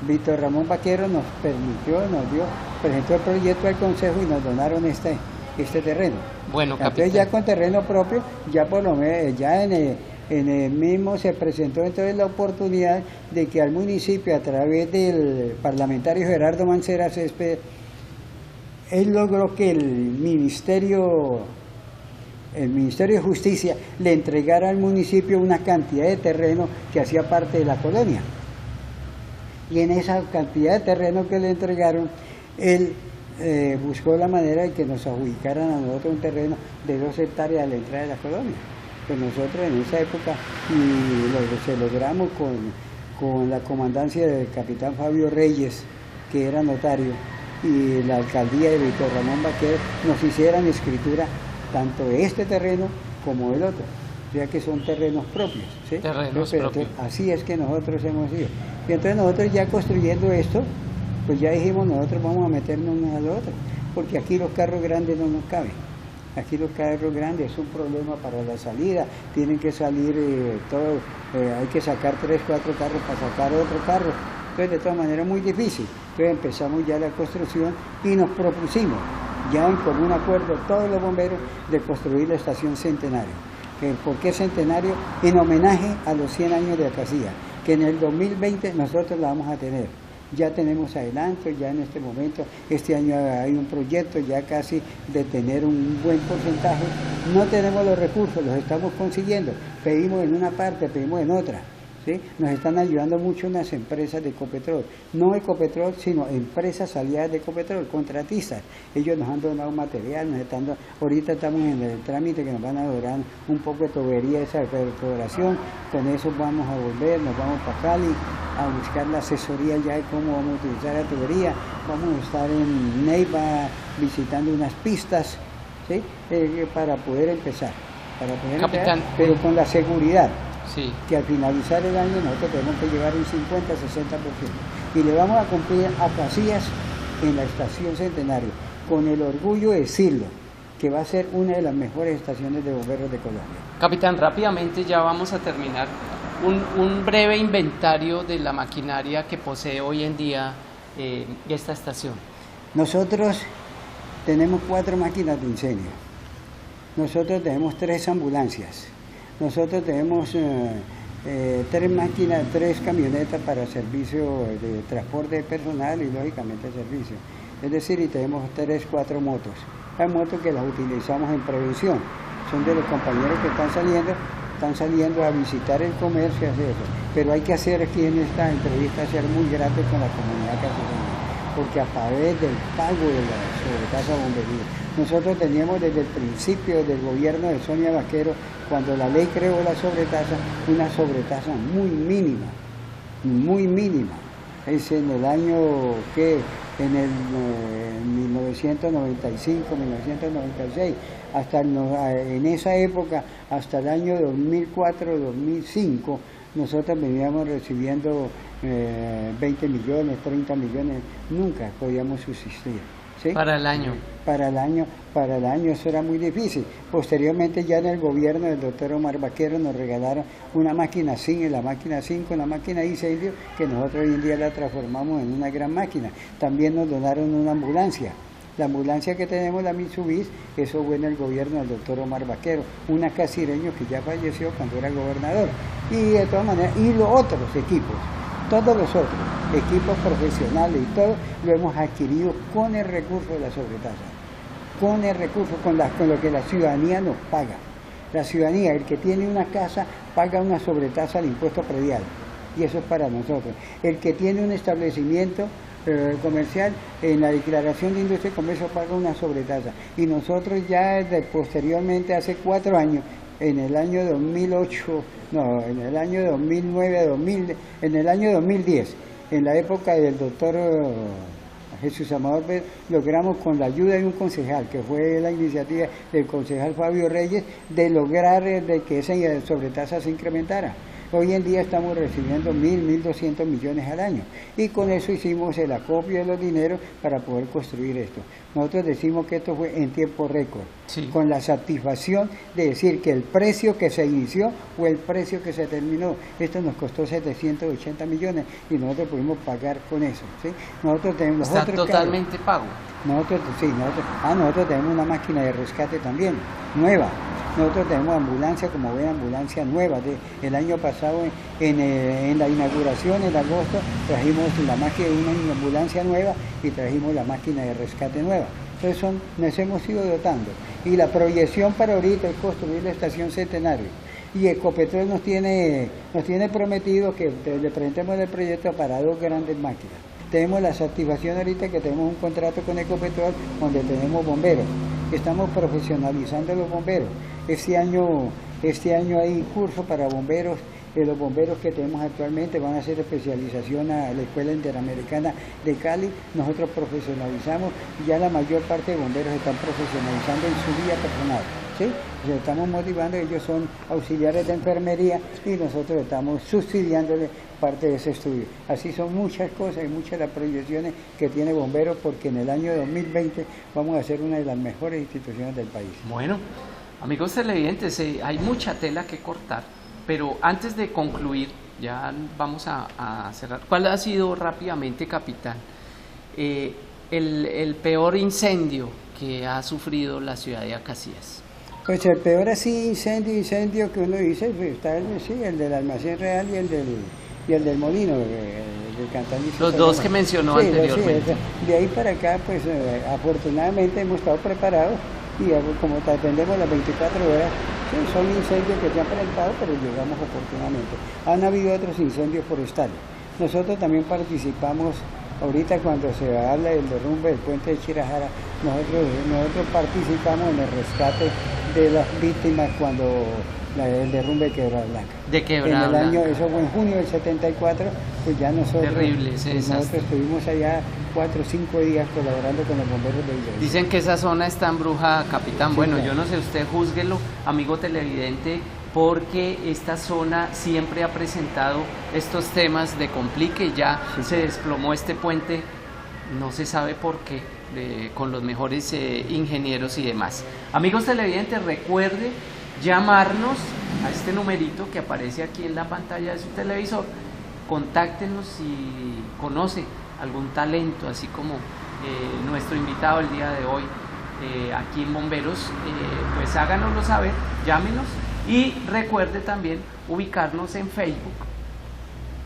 Víctor Ramón Vaquero nos presentó el proyecto al consejo y nos donaron este terreno. Bueno, entonces ya con terreno propio, ya por lo menos, ya en el mismo se presentó entonces la oportunidad de que al municipio, a través del parlamentario Gerardo Mancera Césped, él logró que el Ministerio de Justicia le entregara al municipio una cantidad de terreno que hacía parte de la colonia. Y en esa cantidad de terreno que le entregaron, él buscó la manera de que nos adjudicaran a nosotros un terreno de 2 hectáreas a la entrada de la colonia. Pues nosotros en esa época se logramos con la comandancia del capitán Fabio Reyes, que era notario, y la alcaldía de Víctor Ramón Vaquero nos hicieran escritura tanto de este terreno como del otro, ya que son terrenos propios, ¿sí? Terrenos propios. Así es que nosotros hemos ido. Y entonces nosotros ya construyendo esto, pues ya dijimos, nosotros vamos a meternos unos a los otros, porque aquí los carros grandes no nos caben. Aquí los carros grandes es un problema para la salida, tienen que salir hay que sacar 3, 4 carros para sacar otro carro. Entonces de todas maneras muy difícil. Entonces empezamos ya la construcción y nos propusimos, ya en común acuerdo todos los bomberos, de construir la estación Centenario. ¿Por qué Centenario? En homenaje a los 100 años de Acacía, que en el 2020 nosotros la vamos a tener. Ya tenemos adelanto, ya en este momento, este año hay un proyecto ya casi de tener un buen porcentaje. No tenemos los recursos, los estamos consiguiendo. Pedimos en una parte, pedimos en otra. ¿Sí? Nos están ayudando mucho unas empresas de Ecopetrol, no Ecopetrol, sino empresas aliadas de Ecopetrol, contratistas. Ellos nos han donado material, ahorita estamos en el trámite que nos van a donar un poco de tubería, esa perforación, con eso vamos a volver, nos vamos para Cali a buscar la asesoría ya de cómo vamos a utilizar la tubería, vamos a estar en Neiva visitando unas pistas, ¿sí? Para poder empezar, Capitán, pero con la seguridad. Sí. Que al finalizar el año nosotros tenemos que llevar un 50-60% y le vamos a cumplir a Casillas en la estación Centenario, con el orgullo de decirlo, que va a ser una de las mejores estaciones de bomberos de Colombia. Capitán, rápidamente ya vamos a terminar un breve inventario de la maquinaria que posee hoy en día esta estación. Nosotros tenemos 4 máquinas de incendio, nosotros tenemos 3 ambulancias, nosotros tenemos 3 camionetas para servicio de transporte de personal y lógicamente servicio. Es decir, y tenemos 3, 4 motos. Hay motos que las utilizamos en prevención. Son de los compañeros que están saliendo a visitar el comercio y hacer eso. Pero hay que hacer aquí en esta entrevista, ser muy grato con la comunidad castellana, porque a través del pago de la sobretasa bombería, nosotros teníamos desde el principio del gobierno de Sonia Vaquero, cuando la ley creó la sobretasa, una sobretasa muy mínima, es en el año que, en el 1995, 1996, en esa época, hasta el año 2004, 2005, nosotros veníamos recibiendo 20 millones, 30 millones, nunca podíamos subsistir. ¿sí? Para el año. Para el año eso era muy difícil. Posteriormente ya en el gobierno del doctor Omar Vaquero nos regalaron una máquina SIN, la máquina 5, una máquina de incendio que nosotros hoy en día la transformamos en una gran máquina. También nos donaron una ambulancia. La ambulancia que tenemos, la Mitsubishi, eso fue en el gobierno del doctor Omar Vaquero, un acasireño que ya falleció cuando era gobernador. Y de todas maneras, y los otros equipos, todos los otros equipos profesionales y todo, lo hemos adquirido con el recurso de la sobretasa, con el recurso, con lo que la ciudadanía nos paga. La ciudadanía, el que tiene una casa, paga una sobretasa al impuesto predial, y eso es para nosotros. El que tiene un establecimiento comercial, en la declaración de industria y comercio paga una sobretasa, y nosotros ya posteriormente, hace 4 años, en el año 2008, no, en el año 2009, en el año 2010, en la época del doctor Jesús Amador, logramos con la ayuda de un concejal, que fue la iniciativa del concejal Fabio Reyes, de lograr de que esa sobretasa se incrementara. Hoy en día estamos recibiendo 1.200 millones al año, y con eso hicimos el acopio de los dineros para poder construir esto. Nosotros decimos que esto fue en tiempo récord, sí, con la satisfacción de decir que el precio que se inició fue el precio que se terminó. Esto nos costó 780 millones y nosotros pudimos pagar con eso, ¿sí? Nosotros tenemos ¿Está totalmente pago? Nosotros tenemos una máquina de rescate también, nueva. Nosotros tenemos ambulancia, como ven, ambulancia nueva. El año pasado, en la inauguración, en agosto, trajimos una ambulancia nueva y trajimos la máquina de rescate nueva. Entonces nos hemos ido dotando. Y la proyección para ahorita es construir la estación Centenario. Y Ecopetrol nos tiene prometido que le presentemos el proyecto para 2 grandes máquinas. Tenemos la satisfacción ahorita que tenemos un contrato con Ecopetrol donde tenemos bomberos. Estamos profesionalizando los bomberos. Este año hay cursos para bomberos. Los bomberos que tenemos actualmente van a hacer especialización a la Escuela Interamericana de Cali. Nosotros profesionalizamos, y ya la mayor parte de bomberos están profesionalizando en su vía personal, ¿sí? Les estamos motivando, ellos son auxiliares de enfermería y nosotros estamos subsidiándole parte de ese estudio. Así son muchas cosas y muchas las proyecciones que tiene Bomberos, porque en el año 2020 vamos a ser una de las mejores instituciones del país. Bueno, amigos televidentes, hay mucha tela que cortar, pero antes de concluir, ya vamos a cerrar. ¿Cuál ha sido rápidamente, capitán, el peor incendio que ha sufrido la ciudad de Acacías? Pues el peor así incendio que uno dice, pues, está el del Almacén Real y el del Molino, del Cantanizo. Los dos que mencionó anteriormente. Sí, de ahí para acá, pues afortunadamente hemos estado preparados y como atendemos las 24 horas, sí, son incendios que se han presentado, pero llegamos oportunamente. Han habido otros incendios forestales. Nosotros también participamos. Ahorita cuando se habla del derrumbe del puente de Chirajara, nosotros participamos en el rescate de las víctimas cuando el derrumbe de Quebrada Blanca. De Quebrada Blanca. Blanca. Eso fue en junio del 74, pues ya nosotros estuvimos allá 4 o 5 días colaborando con los bomberos de Villa. Dicen que esa zona está embrujada, capitán. Sí, bueno, claro. Yo no sé, usted júzguelo, amigo televidente, porque esta zona siempre ha presentado estos temas de complique. Ya sí, se desplomó este puente, no se sabe por qué, con los mejores ingenieros y demás. Amigos televidentes, recuerde llamarnos a este numerito que aparece aquí en la pantalla de su televisor. Contáctenos si conoce algún talento, así como nuestro invitado el día de hoy aquí en Bomberos, pues háganoslo saber, llámenos. Y recuerde también ubicarnos en Facebook,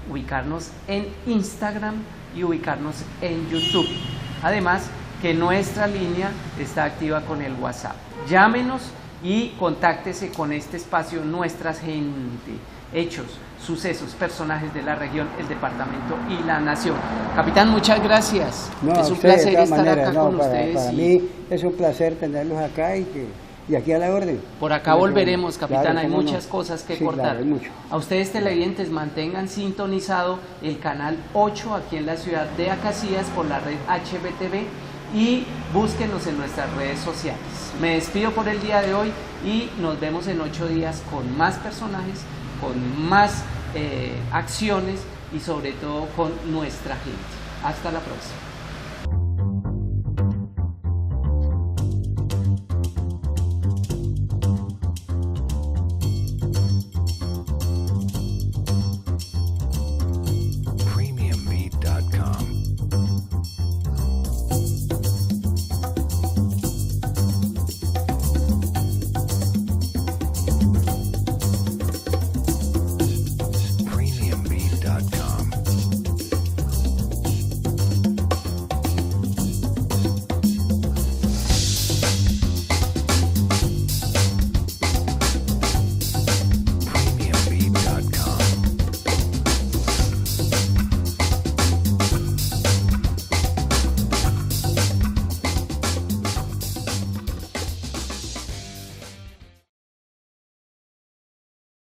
ubicarnos en Instagram y ubicarnos en YouTube. Además que nuestra línea está activa con el WhatsApp. Llámenos y contáctese con este espacio Nuestra Gente. Hechos, sucesos, personajes de la región, el departamento y la nación. Capitán, muchas gracias. Es un placer estar acá con ustedes. Para mí es un placer tenerlos acá y aquí a la orden. Por acá volveremos, capitán, claro, hay muchas cosas que cortar. Claro, mucho. A ustedes televidentes, mantengan sintonizado el canal 8 aquí en la ciudad de Acacías por la red HBTV y búsquenos en nuestras redes sociales. Me despido por el día de hoy y nos vemos en 8 días con más personajes, con más acciones y sobre todo con nuestra gente. Hasta la próxima.